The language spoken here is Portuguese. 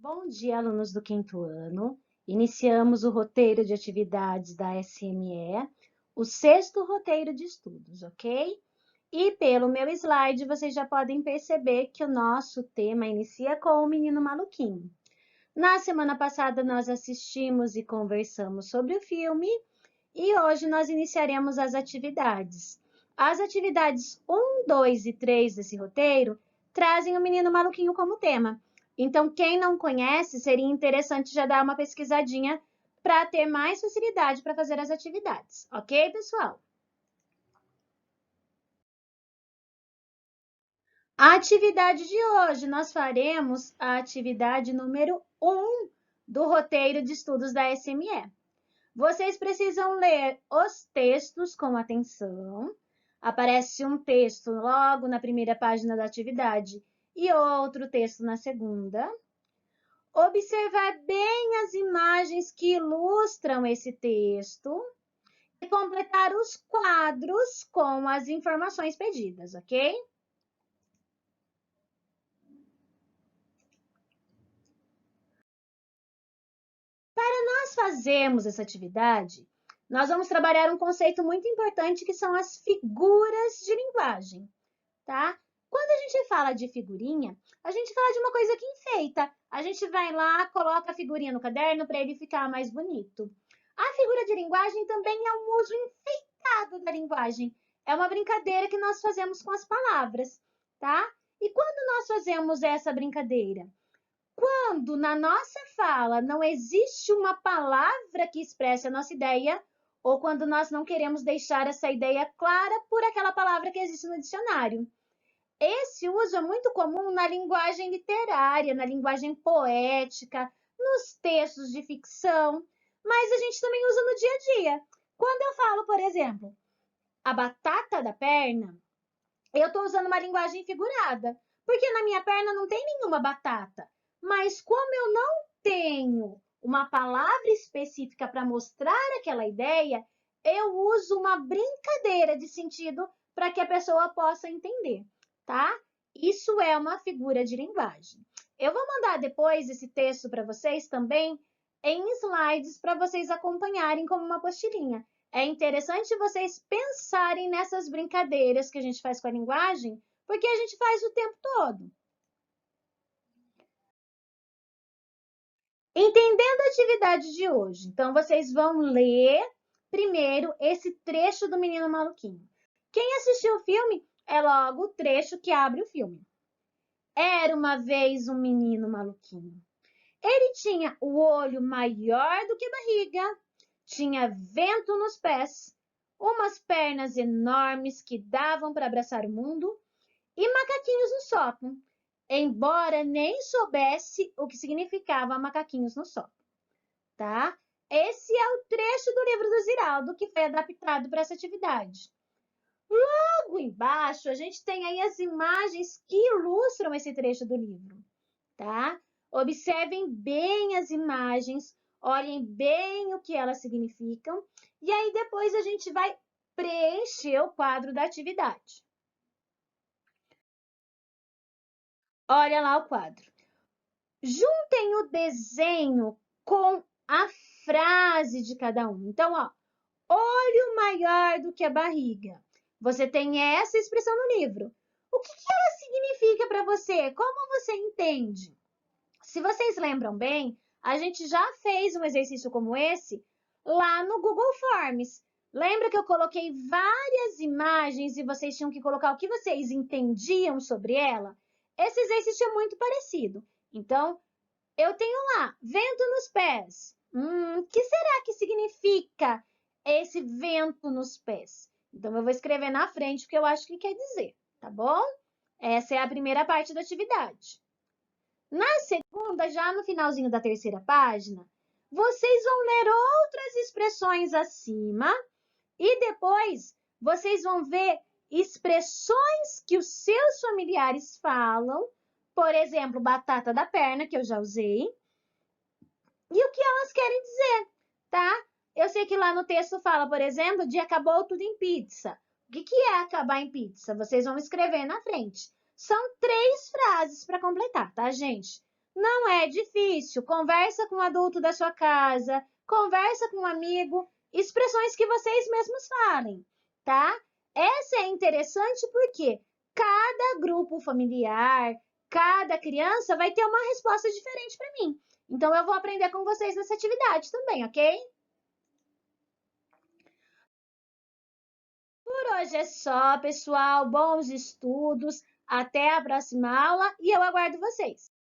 Bom dia, alunos do quinto ano. Iniciamos o roteiro de atividades da SME, o sexto roteiro de estudos, ok? E pelo meu slide, vocês já podem perceber que o nosso tema inicia com o menino maluquinho. Na semana passada, nós assistimos e conversamos sobre o filme e hoje nós iniciaremos as atividades. As atividades 1, 2 e 3 desse roteiro trazem o menino maluquinho como tema. Então, quem não conhece, seria interessante já dar uma pesquisadinha para ter mais facilidade para fazer as atividades. Ok, pessoal? A atividade de hoje, nós faremos a atividade número 1 do roteiro de estudos da SME. Vocês precisam ler os textos com atenção. Aparece um texto logo na primeira página da atividade e outro texto na segunda. Observar bem as imagens que ilustram esse texto e completar os quadros com as informações pedidas, ok? Nós fazemos essa atividade, nós vamos trabalhar um conceito muito importante que são as figuras de linguagem, tá? Quando a gente fala de figurinha, a gente fala de uma coisa que enfeita. A gente vai lá, coloca a figurinha no caderno para ele ficar mais bonito. A figura de linguagem também é um uso enfeitado da linguagem. É uma brincadeira que nós fazemos com as palavras, tá? E quando nós fazemos essa brincadeira? Quando na nossa fala não existe uma palavra que expresse a nossa ideia, ou quando nós não queremos deixar essa ideia clara por aquela palavra que existe no dicionário. Esse uso é muito comum na linguagem literária, na linguagem poética, nos textos de ficção, mas a gente também usa no dia a dia. Quando eu falo, por exemplo, a batata da perna, eu estou usando uma linguagem figurada, porque na minha perna não tem nenhuma batata. Mas como eu não tenho uma palavra específica para mostrar aquela ideia, eu uso uma brincadeira de sentido para que a pessoa possa entender, tá? Isso é uma figura de linguagem. Eu vou mandar depois esse texto para vocês também em slides para vocês acompanharem como uma apostilinha. É interessante vocês pensarem nessas brincadeiras que a gente faz com a linguagem, porque a gente faz o tempo todo. Entendendo a atividade de hoje, então vocês vão ler primeiro esse trecho do Menino Maluquinho. Quem assistiu o filme é logo o trecho que abre o filme. Era uma vez um menino maluquinho. Ele tinha o olho maior do que a barriga, tinha vento nos pés, umas pernas enormes que davam para abraçar o mundo e macaquinhos no sótão, embora nem soubesse o que significava macaquinhos no sótão, tá? Esse é o trecho do livro do Ziraldo que foi adaptado para essa atividade. Logo embaixo, a gente tem aí as imagens que ilustram esse trecho do livro, tá? Observem bem as imagens, olhem bem o que elas significam, e aí depois a gente vai preencher o quadro da atividade. Olha lá o quadro. Juntem o desenho com a frase de cada um. Então, ó, olho maior do que a barriga. Você tem essa expressão no livro. O que ela significa para você? Como você entende? Se vocês lembram bem, a gente já fez um exercício como esse lá no Google Forms. Lembra que eu coloquei várias imagens e vocês tinham que colocar o que vocês entendiam sobre ela? Esse exercício é muito parecido. Então, eu tenho lá, vento nos pés. O que será que significa esse vento nos pés? Então, eu vou escrever na frente o que eu acho que quer dizer, tá bom? Essa é a primeira parte da atividade. Na segunda, já no finalzinho da terceira página, vocês vão ler outras expressões acima e depois vocês vão ver expressões que os seus familiares falam, por exemplo, batata da perna, que eu já usei, e o que elas querem dizer, tá? Eu sei que lá no texto fala, por exemplo, de acabou tudo em pizza. O que é acabar em pizza? Vocês vão escrever na frente. São 3 frases para completar, tá, gente? Não é difícil. Conversa com um adulto da sua casa, conversa com um amigo, expressões que vocês mesmos falem, tá? Essa é interessante porque cada grupo familiar, cada criança vai ter uma resposta diferente para mim. Então, eu vou aprender com vocês nessa atividade também, ok? Por hoje é só, pessoal. Bons estudos. Até a próxima aula e eu aguardo vocês.